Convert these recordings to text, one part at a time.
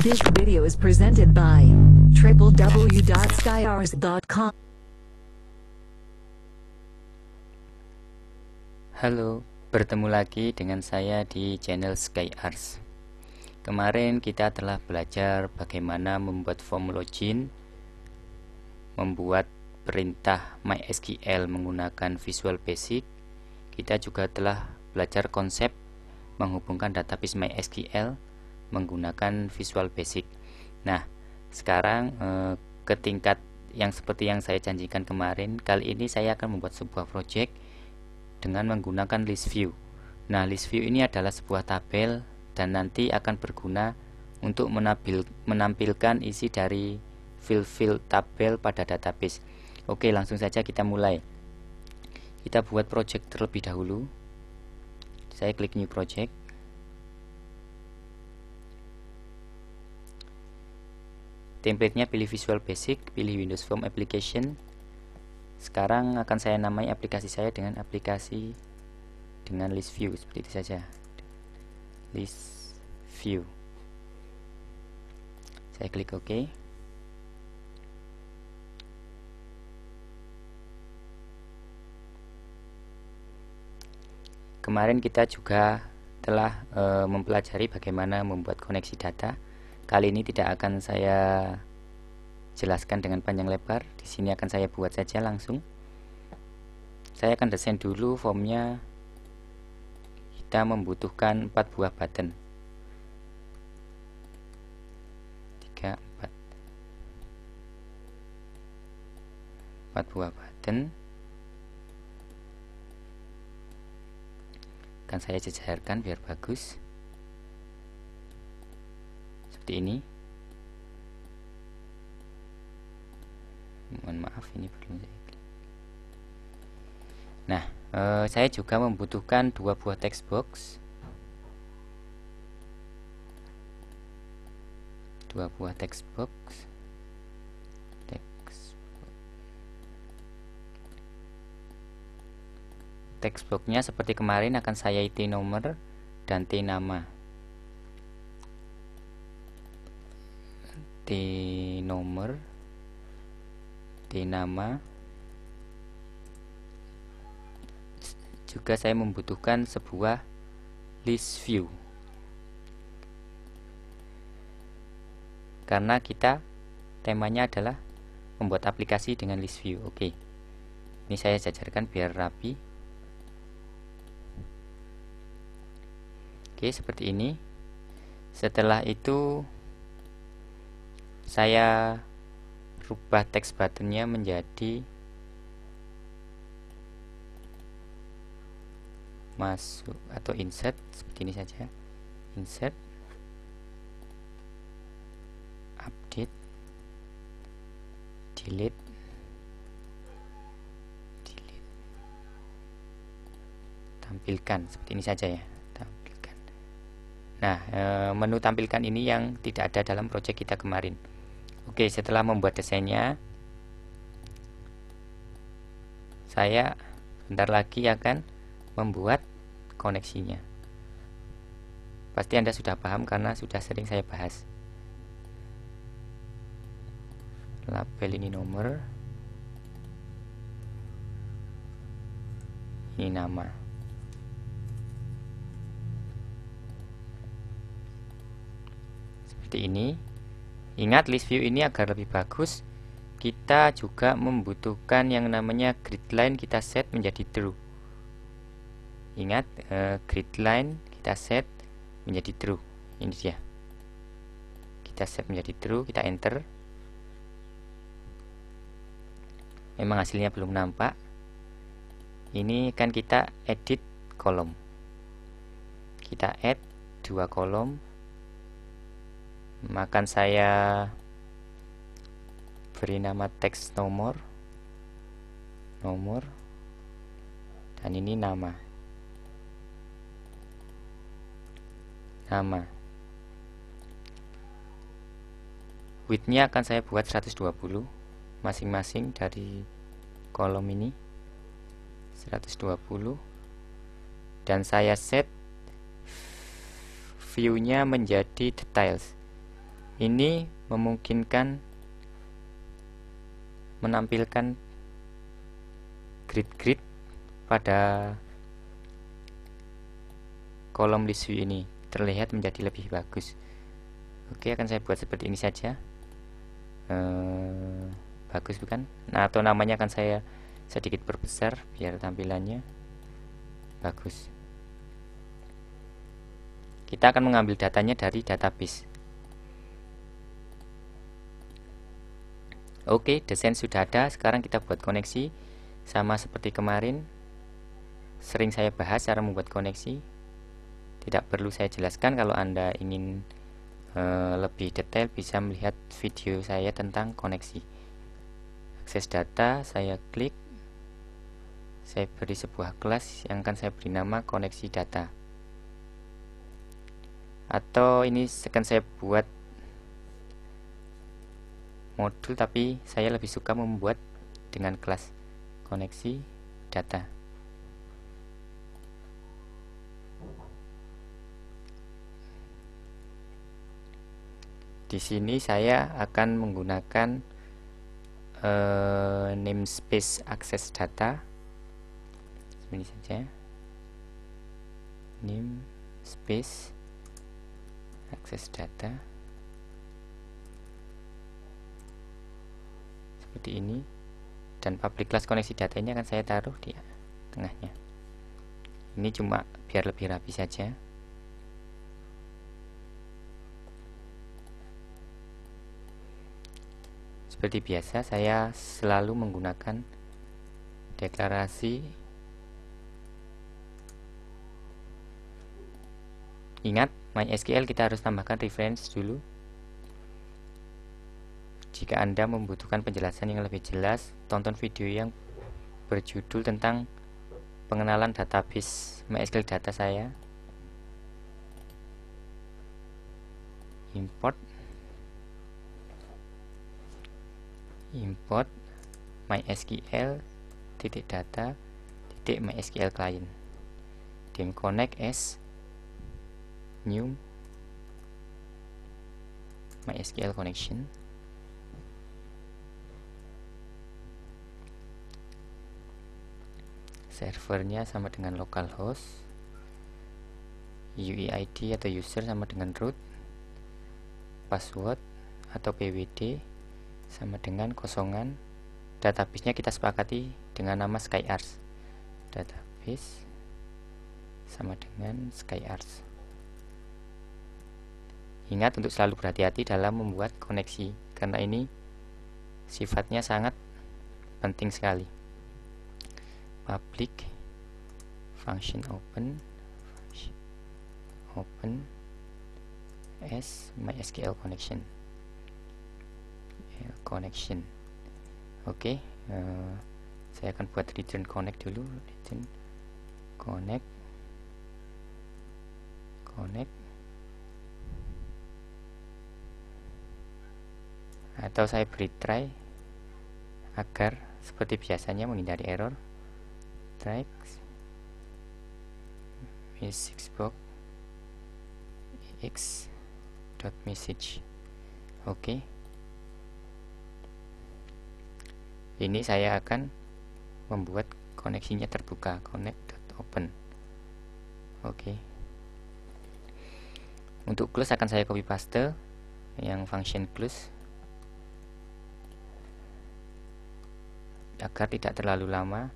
This video is presented by www.skyars.com. Halo, bertemu lagi dengan saya di channel SkyArs. Kemarin kita telah belajar bagaimana membuat form login, membuat perintah MySQL menggunakan Visual Basic. Kita juga telah belajar konsep menghubungkan database MySQL menggunakan Visual Basic. Nah, sekarang ke tingkat yang seperti yang saya janjikan kemarin. Kali ini saya akan membuat sebuah project dengan menggunakan list view. Nah, list view ini adalah sebuah tabel dan nanti akan berguna untuk menampilkan isi dari field tabel pada database. Oke, langsung saja kita mulai. Kita buat project terlebih dahulu. Saya klik new project. Template-nya pilih Visual Basic, pilih Windows Form Application. Sekarang akan saya namai aplikasi saya dengan aplikasi dengan list view, seperti itu saja. List view. Saya klik OK. Kemarin kita juga telah mempelajari bagaimana membuat koneksi data. Kali ini tidak akan saya jelaskan dengan panjang lebar. Di sini akan saya buat saja langsung. Saya akan desain dulu formnya. Kita membutuhkan 4 buah button. 3, 4 buah button. Akan saya jejarkan biar bagus. Seperti ini. Mohon maaf, ini perlu saya klik. Nah, saya juga membutuhkan 2 buah text box. 2 buah text box. Text box-nya seperti kemarin akan saya isi nomor dan T nama. T nomor, T nama. Juga saya membutuhkan sebuah list view, karena kita temanya adalah membuat aplikasi dengan list view. Oke, ini saya jajarkan biar rapi. Oke, seperti ini. Setelah itu saya rubah text buttonnya menjadi masuk atau insert, seperti ini saja. Insert, update, delete, tampilkan, seperti ini saja ya. Tampilkan. Nah, menu tampilkan ini yang tidak ada dalam project kita kemarin. Oke, setelah membuat desainnya, saya bentar lagi akan membuat koneksinya. Pasti Anda sudah paham karena sudah sering saya bahas. Label ini nomor, ini nama. Seperti ini. Ingat, list view ini agar lebih bagus, kita juga membutuhkan yang namanya grid line, kita set menjadi true. Ingat, grid line kita set menjadi true. Ini dia. Kita set menjadi true, kita enter. Memang hasilnya belum nampak. Ini kan kita edit kolom. Kita add 2 kolom. Makan saya beri nama teks nomor, dan ini nama. Width-nya akan saya buat 120 masing-masing dari kolom ini, 120, dan saya set view-nya menjadi details. Ini memungkinkan menampilkan grid-grid pada kolom list view ini, terlihat menjadi lebih bagus. Oke, akan saya buat seperti ini saja. Bagus bukan? Nah, atau namanya akan saya sedikit perbesar biar tampilannya bagus. Kita akan mengambil datanya dari database. Oke, desain sudah ada. Sekarang kita buat koneksi. Sama seperti kemarin, sering saya bahas cara membuat koneksi. Tidak perlu saya jelaskan. Kalau Anda ingin lebih detail, bisa melihat video saya tentang koneksi. Akses data, saya klik, saya beri sebuah kelas yang akan saya beri nama koneksi data. Atau ini akan saya buat modul, tapi saya lebih suka membuat dengan kelas koneksi data. Di sini saya akan menggunakan namespace akses data. Ini saja, namespace akses data seperti ini, dan public class koneksi data ini akan saya taruh di tengahnya. Ini cuma biar lebih rapi saja. Seperti biasa, saya selalu menggunakan deklarasi. Ingat, MySQL kita harus tambahkan reference dulu. Jika Anda membutuhkan penjelasan yang lebih jelas, tonton video yang berjudul tentang pengenalan database MySQL data saya. Import MySQL data MySQL client, then connect as new MySQL connection. Servernya sama dengan localhost, UEID atau user sama dengan root, password atau PWD sama dengan kosongan. Database-nya kita sepakati dengan nama SkyArts. Database sama dengan SkyArts. Ingat untuk selalu berhati-hati dalam membuat koneksi, karena ini sifatnya sangat penting sekali. Public function open as MySQL connection. Oke, saya akan buat return connect dulu. Return connect atau saya beri try agar seperti biasanya menghindari error. Try message box x.message. Oke. Ini saya akan membuat koneksinya terbuka, connect.open. Oke. Untuk close akan saya copy paste yang function close agar tidak terlalu lama,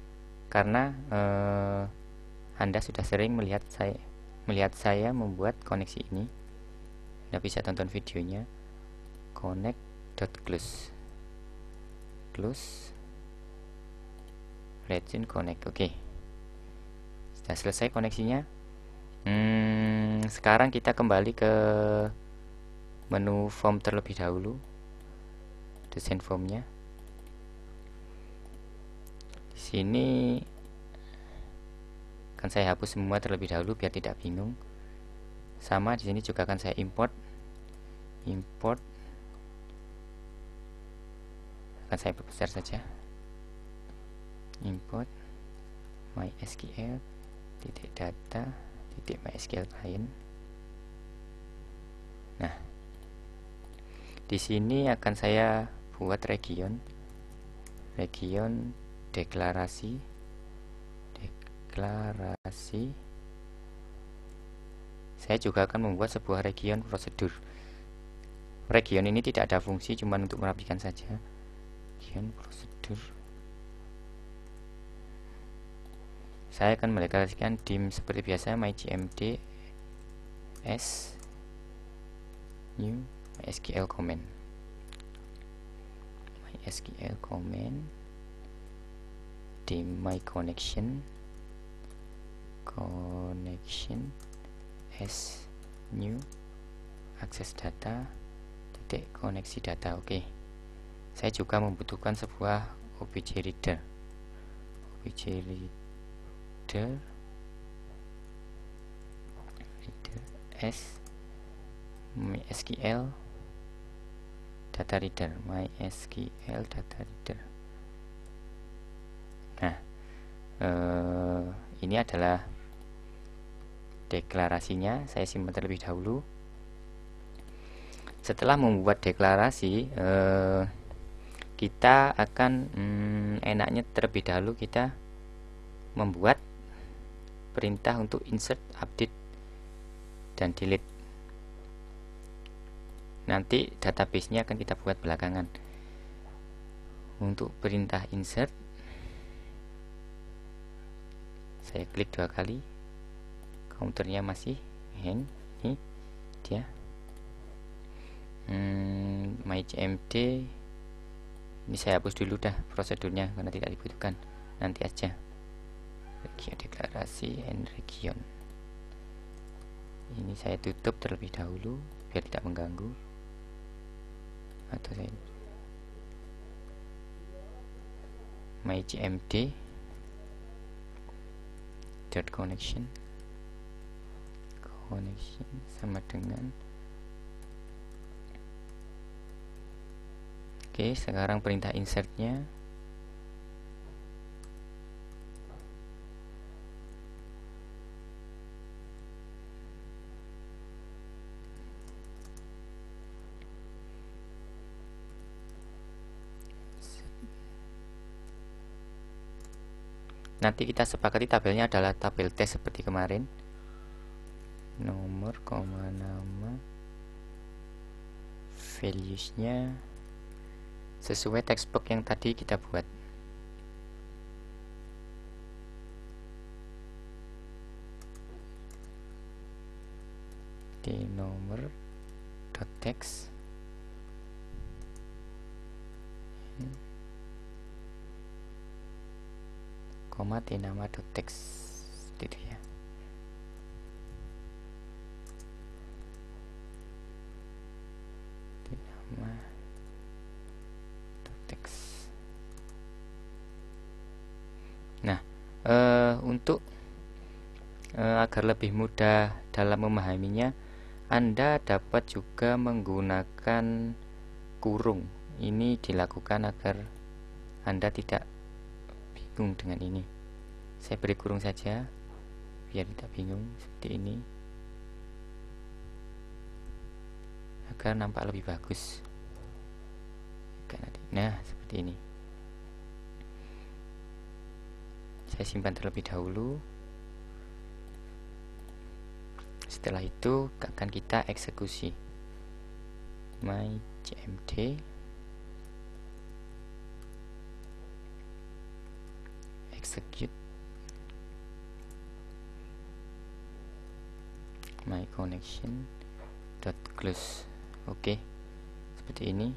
karena Anda sudah sering melihat saya membuat koneksi ini. Anda bisa tonton videonya. Connect.close return connect. Oke, sudah selesai koneksinya. Sekarang kita kembali ke menu form terlebih dahulu, desain formnya. Di sini akan saya hapus semua terlebih dahulu biar tidak bingung. Sama di sini juga akan saya import akan saya perbesar saja. Import MySQL data MySQL client. Nah, Di sini akan saya buat region deklarasi. Saya juga akan membuat sebuah region prosedur. Region ini tidak ada fungsi, cuma untuk merapikan saja. Region prosedur. Saya akan mendeklarasikan dim seperti biasa, mygmd s new mysql comment. Dim my connection s new akses data titik koneksi data. Oke. Saya juga membutuhkan sebuah obj reader s mysql data reader. Nah, ini adalah deklarasinya. Saya simpan terlebih dahulu. Setelah membuat deklarasi, kita akan enaknya terlebih dahulu kita membuat perintah untuk insert, update, dan delete. Nanti database-nya akan kita buat belakangan. Untuk perintah insert, saya klik 2 kali, counternya masih hang. Ini dia mygmd. Ini saya hapus dulu dah prosedurnya karena tidak dibutuhkan, nanti aja. Region deklarasi and region. Ini saya tutup terlebih dahulu biar tidak mengganggu. Atau saya mygmd dot connection sama dengan. Oke, sekarang perintah insertnya. Nanti kita sepakati tabelnya adalah tabel tes seperti kemarin. Nomor, nama, values-nya sesuai textbook yang tadi kita buat. Di nomor dot text koma di nama dot text gitu ya. Di nama dot text. Nah, untuk agar lebih mudah dalam memahaminya, Anda dapat juga menggunakan kurung. Ini dilakukan agar Anda tidak bingung dengan ini. Saya beri kurung saja biar tidak bingung, seperti ini, agar nampak lebih bagus. Nah, seperti ini. Saya simpan terlebih dahulu. Setelah itu akan kita eksekusi. mygmd execute my connection dot close. Oke, seperti ini.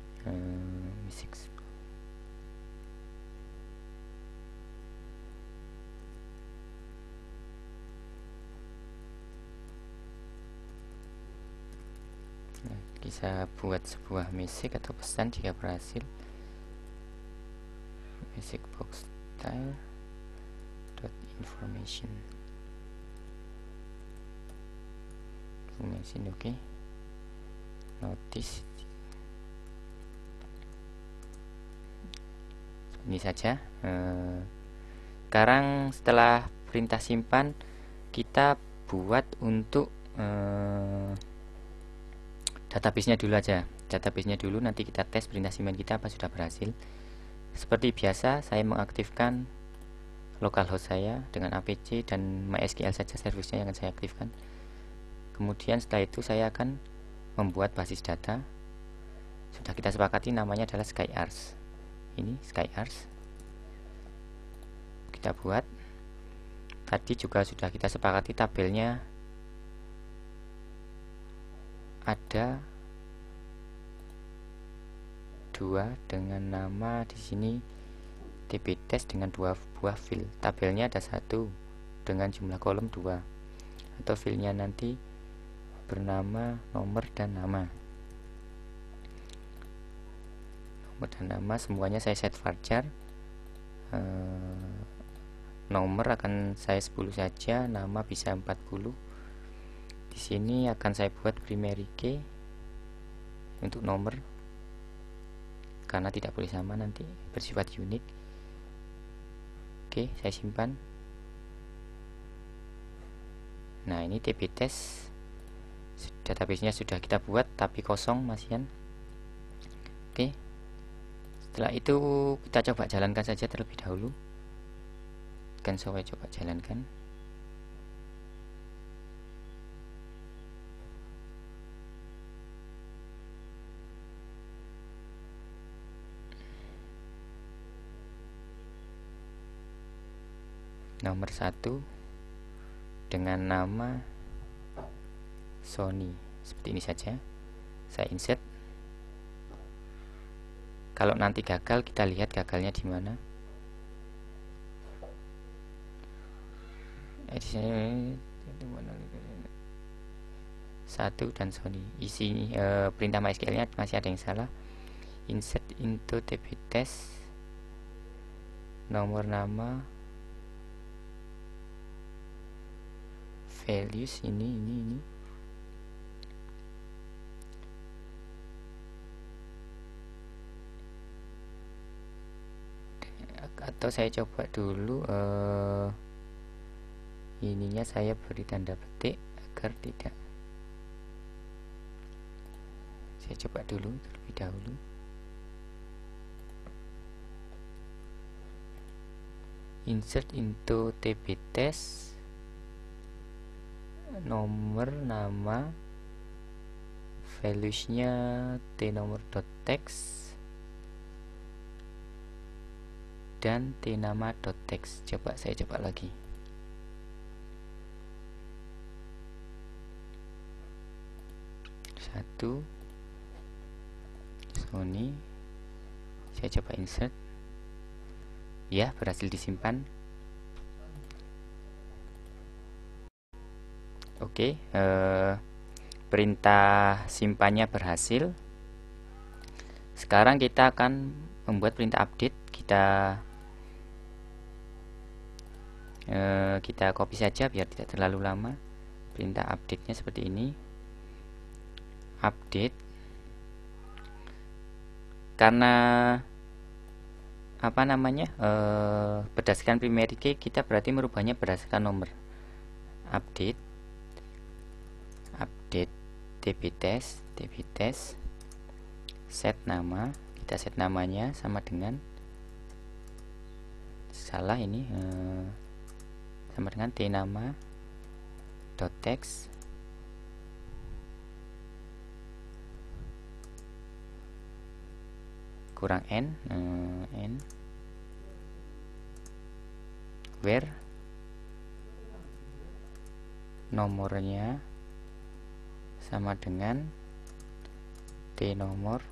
Bisa buat sebuah message atau pesan jika berhasil. Message box style dot information. Oke. Notice. Ini saja. Sekarang setelah perintah simpan, kita buat untuk database-nya dulu aja. database-nya dulu, nanti kita tes perintah simpan kita apa sudah berhasil. Seperti biasa, saya mengaktifkan localhost saya dengan APC dan MySQL saja servisnya yang akan saya aktifkan. Kemudian setelah itu saya akan membuat basis data. Sudah kita sepakati namanya adalah SkyArts. Ini SkyArts. Kita buat. Tadi juga sudah kita sepakati tabelnya ada 2 dengan nama di sini dbTest dengan 2 buah file. Tabelnya ada 1 dengan jumlah kolom 2, atau filenya nanti bernama nomor dan nama. Nomor dan nama semuanya saya set varchar. Nomor akan saya 10 saja, nama bisa 40. Di sini akan saya buat primary key untuk nomor karena tidak boleh sama, nanti bersifat unik. Oke, saya simpan. Nah, ini dbTest, database-nya sudah kita buat tapi kosong masihan. Oke, setelah itu kita coba jalankan saja terlebih dahulu. Kan saya coba jalankan. Nomor 1 dengan nama Sony, seperti ini saja. Saya insert. Kalau nanti gagal, kita lihat gagalnya di mana. Satu dan Sony. Isi perintah MySQL-nya masih ada yang salah. Insert into dbTest nomor, nama, values ini. Atau saya coba dulu ininya saya beri tanda petik agar tidak. Saya coba dulu terlebih dahulu. Insert into dbTest nomor, nama, valuesnya tnomor.text dan tnama.text. Saya coba lagi. Satu Sony. Saya coba insert. Ya, berhasil disimpan. Oke, perintah simpannya berhasil. Sekarang kita akan membuat perintah update. Kita copy saja biar tidak terlalu lama. Perintah update-nya seperti ini. Update. Karena berdasarkan primary key, kita berarti merubahnya berdasarkan nomor. Update dbTest set nama. Kita set namanya sama dengan sama dengan tnama.text kurang n where nomornya sama dengan tnomor.text.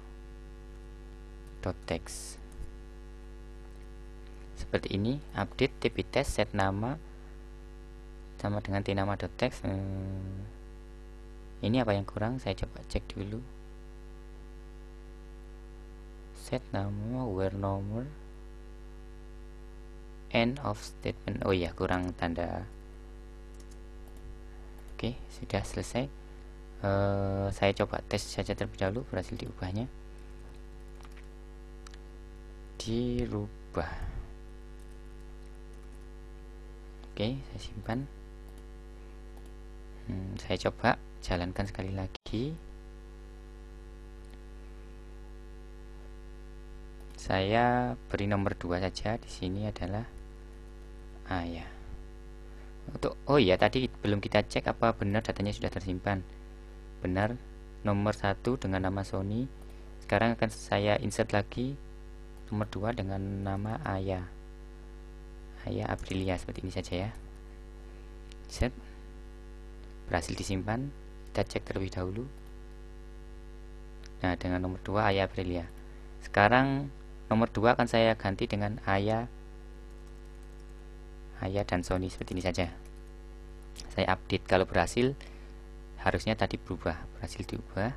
Seperti ini. Update dbTest set nama sama dengan tnama.text. Ini apa yang kurang? Saya coba cek dulu. Set nama where nomor end of statement. Oh iya, kurang tanda. Oke, sudah selesai. Saya coba tes saja terlebih dahulu, berhasil diubahnya. Dirubah. Oke, saya simpan. Saya coba jalankan sekali lagi. Saya beri nomor 2 saja. Di sini adalah ayah. Oh iya, tadi belum kita cek apa benar datanya sudah tersimpan. Benar, nomor 1 dengan nama Sony. Sekarang akan saya insert lagi nomor 2 dengan nama ayah Aprilia, seperti ini saja ya. Set, berhasil disimpan. Kita cek terlebih dahulu. Nah, dengan nomor 2 ayah Aprilia. Sekarang nomor 2 akan saya ganti dengan ayah dan Sony, seperti ini saja. Saya update. Kalau berhasil, harusnya tadi berhasil diubah.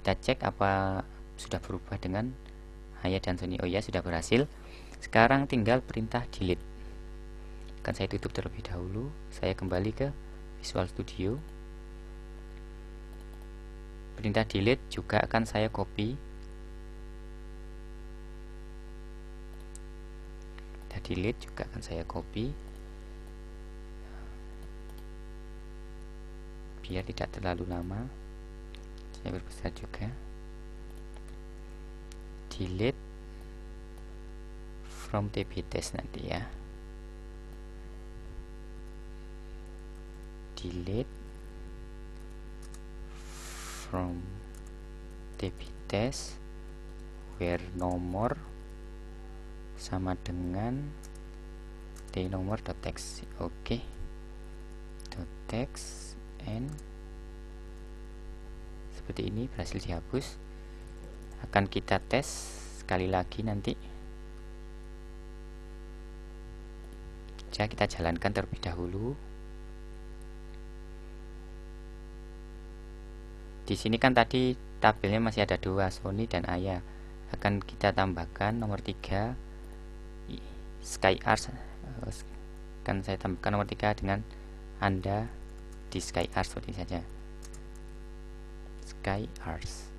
Kita cek apa sudah berubah dengan ayah dan Sony. Oh ya, sudah berhasil. Sekarang tinggal perintah delete. Akan saya tutup terlebih dahulu. Saya kembali ke Visual Studio. Perintah delete juga akan saya copy. Perintah delete juga akan saya copy, biar tidak terlalu lama. Saya perbesar juga. Delete from TB test nanti ya. Delete from TB test where nomor sama dengan nomor.text. Oke. .text and seperti ini, berhasil dihapus. Akan kita tes sekali lagi nanti. Kita jalankan terlebih dahulu. Di sini kan tadi tabelnya masih ada 2, Sony dan ayah. Akan kita tambahkan nomor 3 SkyArs. Kan saya tambahkan nomor 3 dengan Anda di SkyArs, seperti ini saja. SkyArs.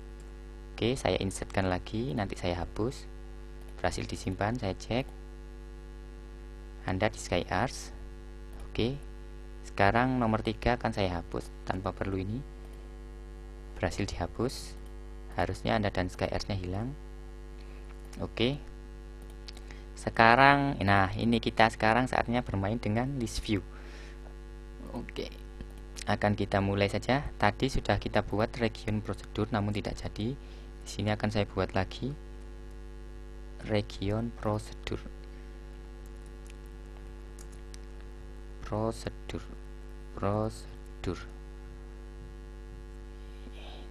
Oke, saya insertkan lagi, nanti saya hapus. Berhasil disimpan, saya cek. Anda di SkyArs. Oke. Sekarang nomor 3 akan saya hapus tanpa perlu ini. Berhasil dihapus. Harusnya Anda dan SkyArs-nya hilang. Oke. Sekarang, nah ini kita sekarang saatnya bermain dengan list view. Oke. Akan kita mulai saja. Tadi sudah kita buat region prosedur namun tidak jadi. Di sini akan saya buat lagi region prosedur.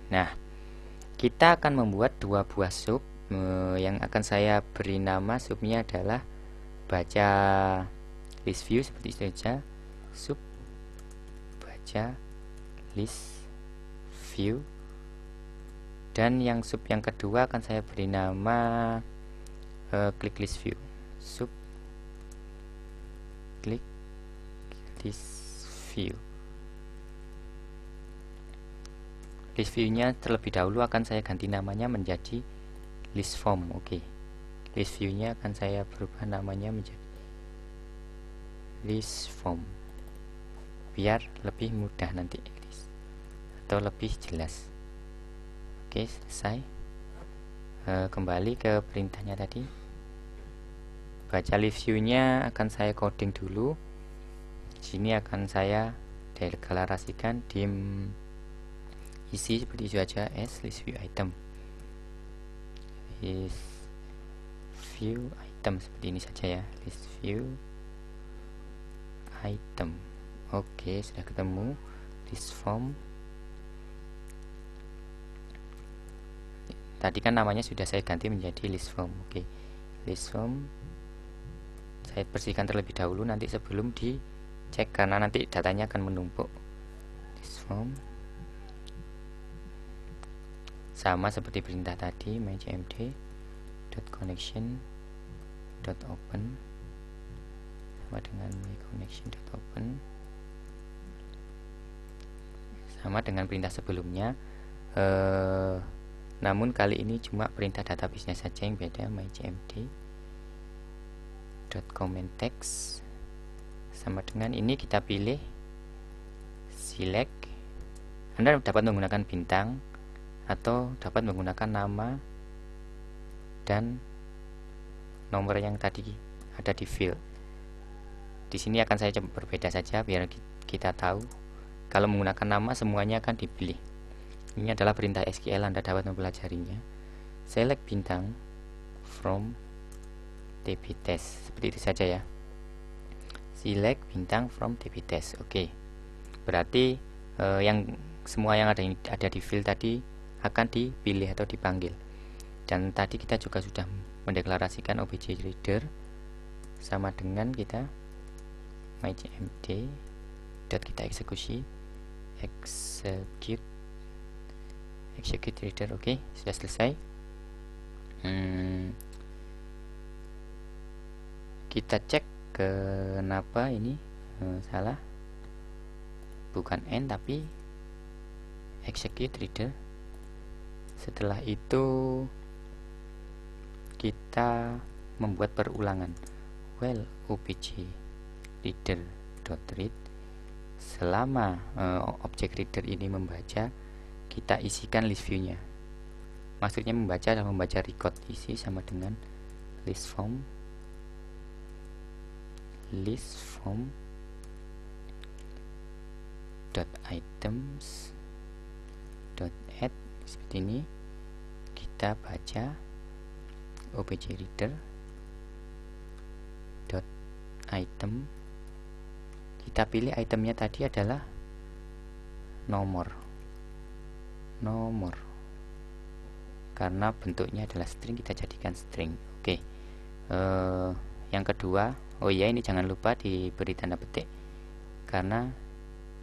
Nah, kita akan membuat 2 buah sub yang akan saya beri nama. Subnya adalah baca list view, seperti itu saja. Sub baca list view. Dan yang sub yang kedua akan saya beri nama click list view. Sub click list view. List view-nya terlebih dahulu akan saya ganti namanya menjadi list form. Oke. List view-nya akan saya berubah namanya menjadi list form, biar lebih mudah nanti atau lebih jelas. Oke, selesai. Kembali ke perintahnya tadi. Baca list view-nya akan saya coding dulu. Sini akan saya deklarasikan dim isi seperti itu aja, as list view item. List view item, seperti ini saja ya, list view item. Oke, sudah ketemu. List form. Tadi kan namanya sudah saya ganti menjadi list form. Oke, list form saya bersihkan terlebih dahulu nanti sebelum dicek, karena nanti datanya akan menumpuk. List form sama seperti perintah tadi, mycmd.connection.open sama dengan myconnection.open, sama dengan perintah sebelumnya. Namun kali ini cuma perintah database-nya saja yang beda, mycmd.commentText sama dengan ini. Kita pilih select. Anda dapat menggunakan bintang atau dapat menggunakan nama dan nomor yang tadi ada di field. Di sini akan saya coba berbeda saja biar kita tahu kalau menggunakan nama semuanya akan dipilih. Ini adalah perintah SQL, Anda dapat mempelajarinya. Select bintang from TB test, seperti itu saja ya. Select bintang from TB test. Oke. Berarti yang semua yang ada di field tadi akan dipilih atau dipanggil. Dan tadi kita juga sudah mendeklarasikan object reader sama dengan kita myGMD dot kita eksekusi execute reader. Oke, sudah selesai. Kita cek kenapa ini salah, bukan N tapi execute reader. Setelah itu kita membuat perulangan while obj reader dot read. Selama object reader ini membaca, kita isikan list view-nya. Maksudnya membaca adalah membaca record. Isi sama dengan list form dot items dot add, seperti ini. Kita baca object reader dot item, kita pilih itemnya tadi adalah nomor karena bentuknya adalah string, kita jadikan string. Oke. Yang kedua, oh iya, ini jangan lupa diberi tanda petik karena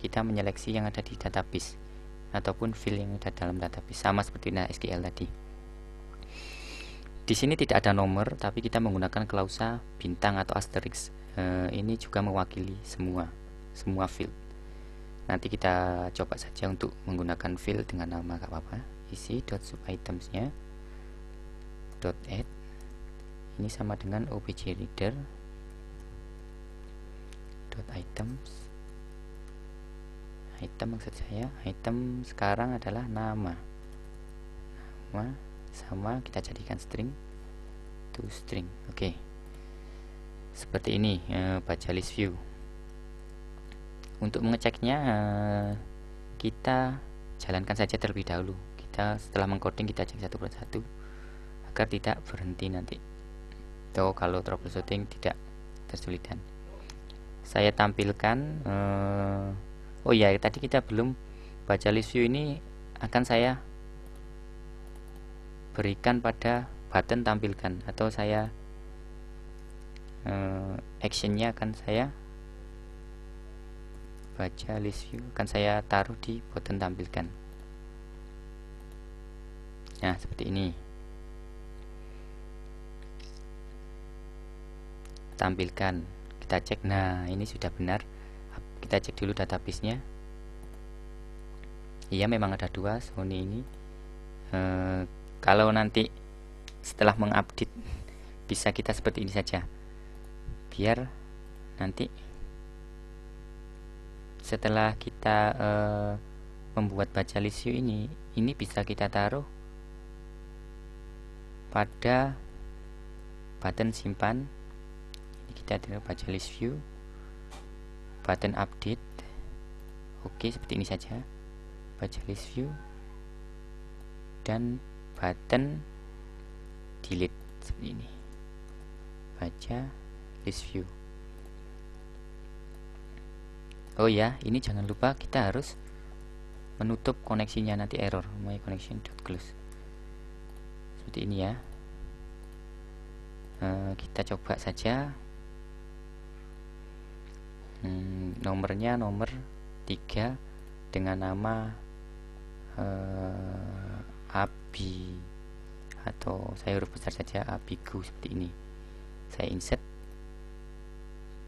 kita menyeleksi yang ada di database ataupun field yang ada dalam database, sama seperti SQL tadi. Di sini tidak ada nomor, tapi kita menggunakan klausa bintang atau asterisk. Ini juga mewakili semua field. Nanti kita coba saja untuk menggunakan field dengan nama, gak apa-apa. Isi dot subitemsnya dot add, ini sama dengan object reader dot items. Item maksud saya, item sekarang adalah nama sama kita jadikan string to string. Oke. Seperti ini baca list view. Untuk mengeceknya kita jalankan saja terlebih dahulu. Kita setelah mengcoding kita cek satu persatu agar tidak berhenti nanti. Atau kalau troubleshooting tidak kesulitan. Saya tampilkan oh ya, tadi kita belum baca list view, ini akan saya berikan pada button tampilkan, atau saya actionnya akan saya baca list view akan saya taruh di button tampilkan. Nah, seperti ini. Tampilkan, kita cek. Nah, ini sudah benar. Kita cek dulu database-nya. Iya, memang ada dua Sony ini. Kalau nanti setelah mengupdate bisa kita seperti ini saja, biar nanti setelah kita membuat baca list view ini bisa kita taruh pada button simpan. Ini kita taruh baca list view, button update. Oke, seperti ini saja, baca list view, dan button delete, seperti ini, baca list view. Oh ya, ini jangan lupa kita harus menutup koneksinya, nanti error my connection.close, seperti ini ya. Kita coba saja. Nomornya nomor 3 dengan nama Abi, atau saya huruf besar saja, Abigu, seperti ini. Saya insert.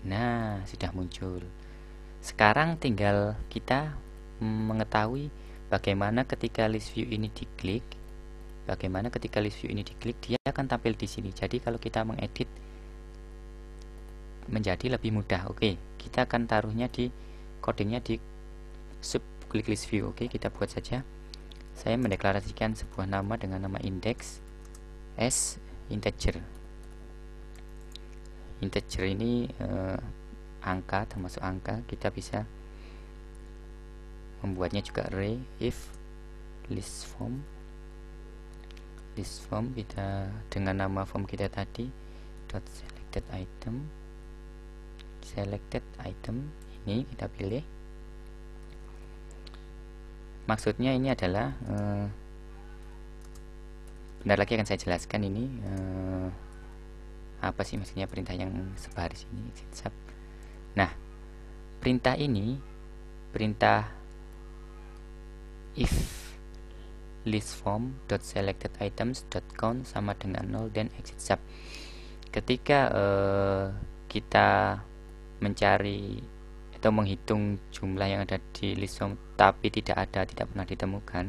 Nah, sudah muncul. Sekarang tinggal kita mengetahui bagaimana ketika list view ini diklik. Bagaimana ketika list view ini diklik, dia akan tampil di sini. Jadi kalau kita mengedit menjadi lebih mudah. Oke, kita akan taruhnya di codingnya di sub klik list view. Oke, kita buat saja. Saya mendeklarasikan sebuah nama dengan nama index as integer. integer ini angka, termasuk angka. Kita bisa membuatnya juga array. If list form kita dengan nama form kita tadi dot selected item ini kita pilih. Maksudnya ini adalah bentar lagi akan saya jelaskan ini apa sih maksudnya perintah yang sebaris ini. Nah, perintah ini, perintah if list form dot selected items dot count sama dengan 0 dan exit sub. Ketika kita mencari atau menghitung jumlah yang ada di list form tapi tidak pernah ditemukan,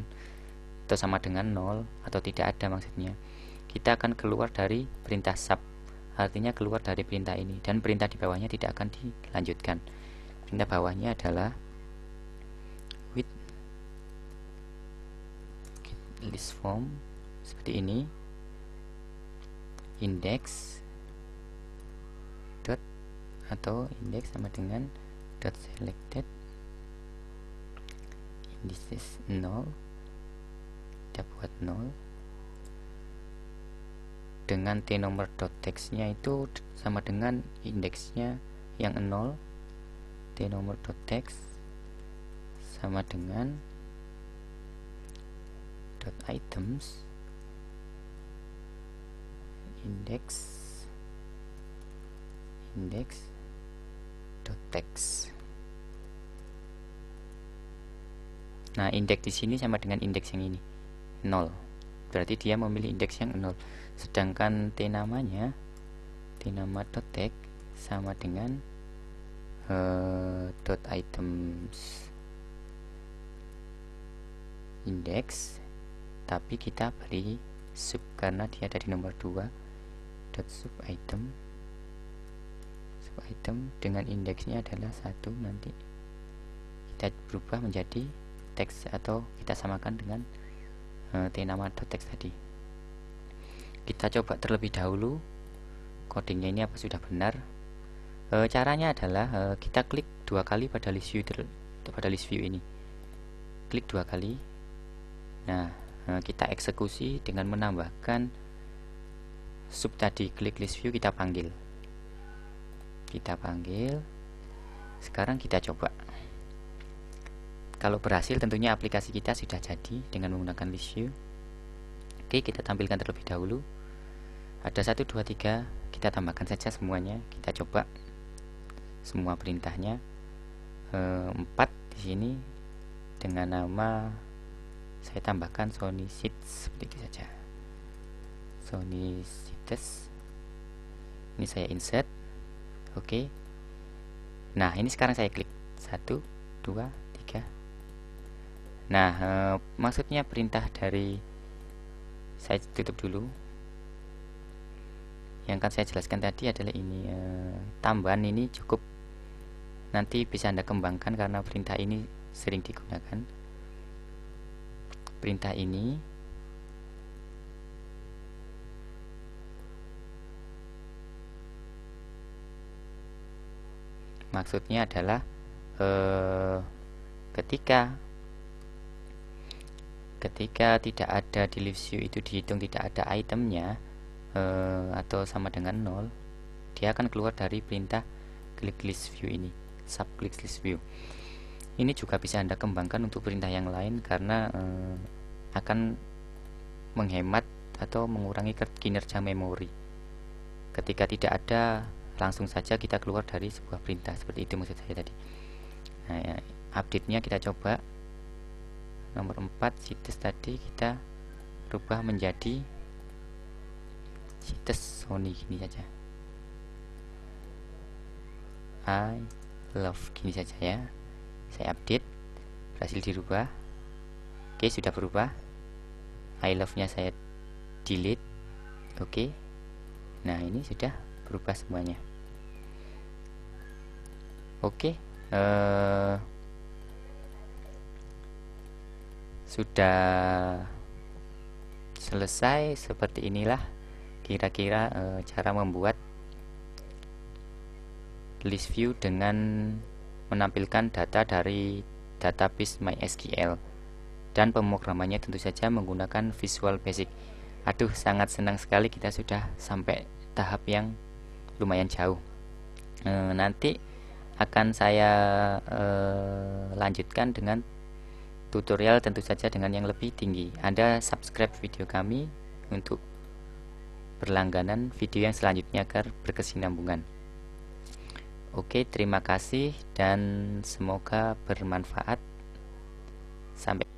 atau sama dengan 0 atau tidak ada maksudnya, kita akan keluar dari perintah sub, artinya keluar dari perintah ini, dan perintah di bawahnya tidak akan dilanjutkan. Perintah bawahnya adalah with list form seperti ini, index dot atau index sama dengan dot selected indices 0, kita buat 0 dengan t nomor dot text-nya itu sama dengan indeksnya yang 0, t nomor dot text sama dengan dot items index dot text. Nah, indeks di sini sama dengan indeks yang ini 0, berarti dia memilih indeks yang 0. Sedangkan t nama dot text sama dengan dot items index, tapi kita beri sub karena dia dari nomor 2, dot sub item dengan indeksnya adalah 1. Nanti kita berubah menjadi teks atau kita samakan dengan t nama dot text tadi. Kita coba terlebih dahulu codingnya ini apa sudah benar. Caranya adalah kita klik 2 kali pada list view ini, klik 2 kali. Nah, kita eksekusi dengan menambahkan sub tadi, klik list view, kita panggil. Sekarang kita coba. Kalau berhasil tentunya aplikasi kita sudah jadi dengan menggunakan list view. Oke, kita tampilkan terlebih dahulu. Ada 1, 2, 3, kita tambahkan saja semuanya. Kita coba semua perintahnya. 4 di sini dengan nama saya tambahkan Sony Seeds seperti itu saja. Sony Seeds. Ini saya insert. Oke. Nah, ini sekarang saya klik 1, 2, 3. Nah, maksudnya perintah dari, saya tutup dulu. Yang akan saya jelaskan tadi adalah ini, tambahan ini cukup nanti bisa Anda kembangkan karena perintah ini sering digunakan. Perintah ini maksudnya adalah ketika tidak ada di list view itu dihitung tidak ada itemnya atau sama dengan 0, dia akan keluar dari perintah klik list view ini, subclick list view. Ini juga bisa Anda kembangkan untuk perintah yang lain karena akan menghemat atau mengurangi kinerja memori. Ketika tidak ada, langsung saja kita keluar dari sebuah perintah, seperti itu maksud saya tadi. Nah, ya, update-nya kita coba. Nomor 4 sites tadi kita rubah menjadi sites Sony gini saja. I love gini saja ya. Saya update, berhasil dirubah. Oke, sudah berubah. I love-nya saya delete. Oke. Nah, ini sudah berubah semuanya. Oke, sudah selesai. Seperti inilah kira-kira cara membuat list view dengan menampilkan data dari database MySQL, dan pemrogramannya tentu saja menggunakan Visual Basic. Aduh, sangat senang sekali kita sudah sampai tahap yang lumayan jauh. Nanti akan saya lanjutkan dengan tutorial tentu saja dengan yang lebih tinggi. Anda subscribe video kami untuk berlangganan video yang selanjutnya agar berkesinambungan. Oke, terima kasih dan semoga bermanfaat. Sampai